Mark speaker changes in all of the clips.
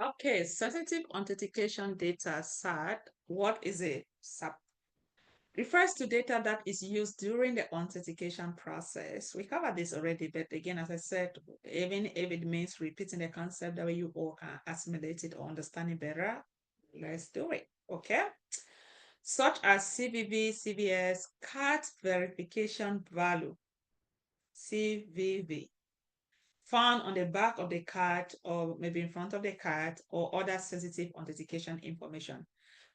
Speaker 1: Okay, sensitive authentication data, SAD. What is it? SAP refers to data that is used during the authentication process. We covered this already, but again, as I said, even if it means repeating the concept that way you all can assimilate it or understand it better, let's do it. Okay. Such as CVV, CVS, card verification value, CVV, found on the back of the card or maybe in front of the card or other sensitive authentication information.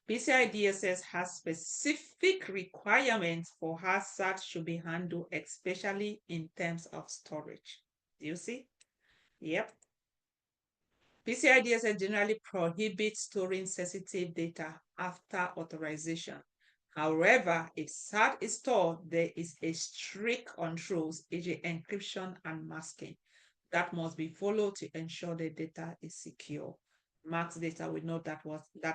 Speaker 1: PCI DSS has specific requirements for how SAT should be handled, especially in terms of storage. Do you see? Yep. PCI DSS generally prohibits storing sensitive data after authorization. However, if SAT is stored, there is a strict controls, e.g. encryption and masking, that must be followed to ensure the data is secure. Masked data, we know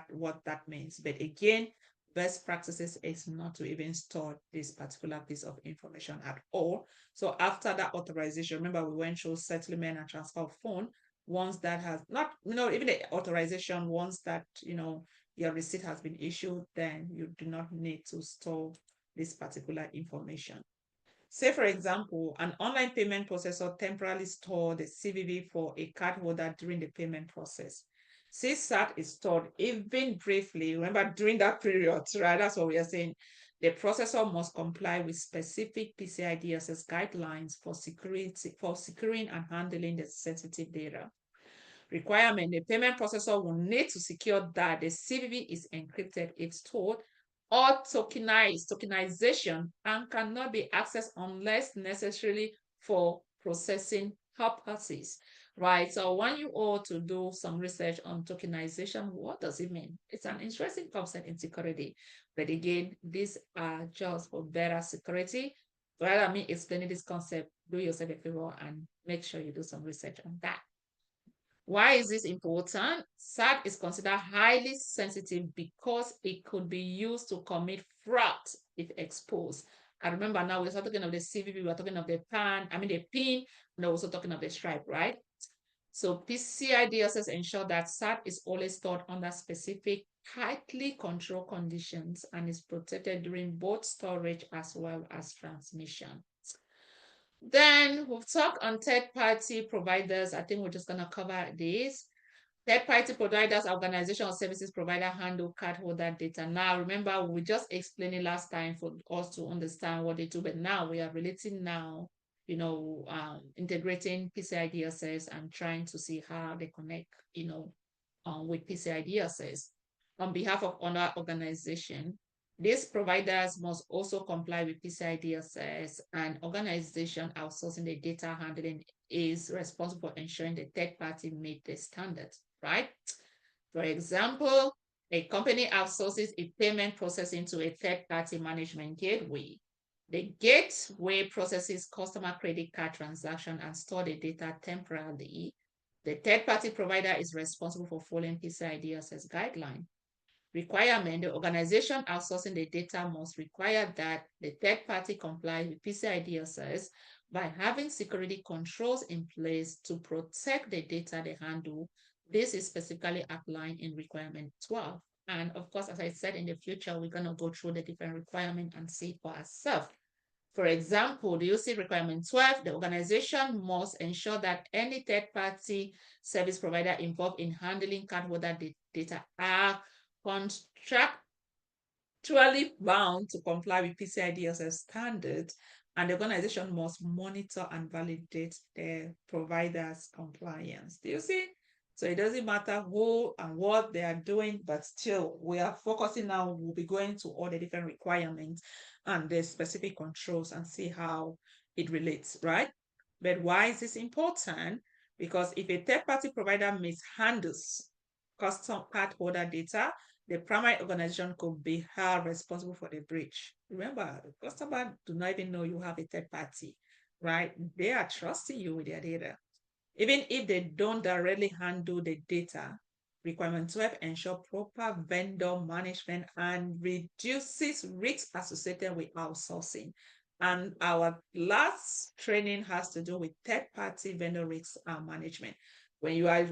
Speaker 1: what that means. But again, best practices is not to even store this particular piece of information at all. So after that authorization, remember we went through settlement and transfer of phone. Once that has not, even the authorization, once that, your receipt has been issued, then you do not need to store this particular information. Say, for example, an online payment processor temporarily store the CVV for a cardholder during the payment process. CSAT is stored even briefly. Remember, during that period, right? That's what we are saying. The processor must comply with specific PCI DSS guidelines for securing and handling the sensitive data. Requirement: the payment processor will need to secure that the CVV is encrypted if stored or tokenization, and cannot be accessed unless necessarily for processing purposes, right? So I want you all to do some research on tokenization. What does it mean? It's an interesting concept in security, but again, these are just for better security. Rather than me explaining this concept, do yourself a favor and make sure you do some research on that. Why is this important? SAD is considered highly sensitive because it could be used to commit fraud if exposed. And remember now we're talking of the CVV, we're talking of the PAN, the PIN, and we're also talking of the stripe, right? So PCI DSS ensure that SAD is always stored under specific, tightly controlled conditions and is protected during both storage as well as transmission. Then we've talked on third-party providers. I think we're just going to cover this. Third-party providers, organization or services provider handle cardholder data. Now, remember, we just explained it last time for us to understand what they do, but now we are relating now, integrating PCI DSS and trying to see how they connect, with PCI DSS. On behalf of other organization, these providers must also comply with PCI DSS, and organization outsourcing the data handling is responsible for ensuring the third party meet the standards, right? For example, a company outsources its payment processing to a third party management gateway. The gateway processes customer credit card transaction and store the data temporarily. The third party provider is responsible for following PCI DSS guideline. Requirement: the organization outsourcing the data must require that the third party complies with PCI DSS by having security controls in place to protect the data they handle. This is specifically outlined in requirement 12. And of course, as I said, in the future, we're going to go through the different requirements and see for ourselves. For example, do you see requirement 12? The organization must ensure that any third-party service provider involved in handling cardholder data are contractually bound to comply with PCI DSS standards, and the organization must monitor and validate the provider's compliance. Do you see? So it doesn't matter who and what they are doing, but still we are focusing now, we'll be going to all the different requirements and the specific controls and see how it relates, right? But why is this important? Because if a third-party provider mishandles custom cardholder data, the primary organization could be held responsible for the breach. Remember, the customer do not even know you have a third party, right? They are trusting you with their data. Even if they don't directly handle the data, requirement 12 ensure proper vendor management and reduces risks associated with outsourcing. And our last training has to do with third-party vendor risk management. When you are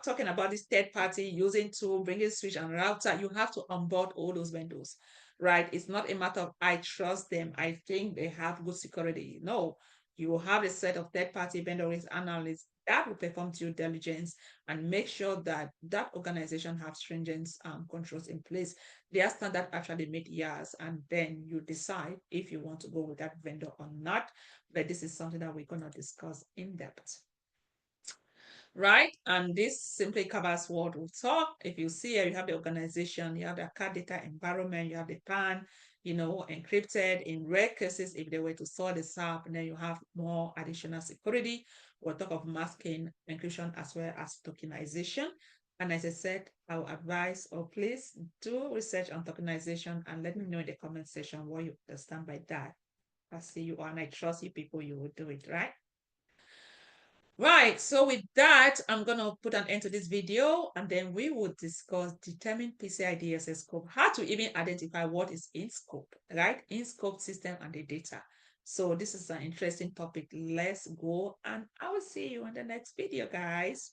Speaker 1: talking about this third party using tool, bringing switch and router, you have to onboard all those vendors, right? It's not a matter of I trust them, I think they have good security. No, you will have a set of third party vendor risk analysts that will perform due diligence and make sure that that organization have stringent controls in place. Their standard actually meet yours, and then you decide if you want to go with that vendor or not. But this is something that we're going to discuss in depth, right? And this simply covers what we talk. If you see here, you have the organization, you have the card data environment, you have the PAN, encrypted in rare cases if they were to store this up, and then you have more additional security. We'll talk of masking, encryption, as well as tokenization. And as I said, I will advise, or please do research on tokenization and let me know in the comment section what you understand by that. I see you and I trust you people, you will do it, right? Right, so with that, I'm going to put an end to this video, and then we will discuss determine PCI DSS scope, how to even identify what is in scope, right? In scope system and the data. So this is an interesting topic. Let's go, and I will see you in the next video, guys.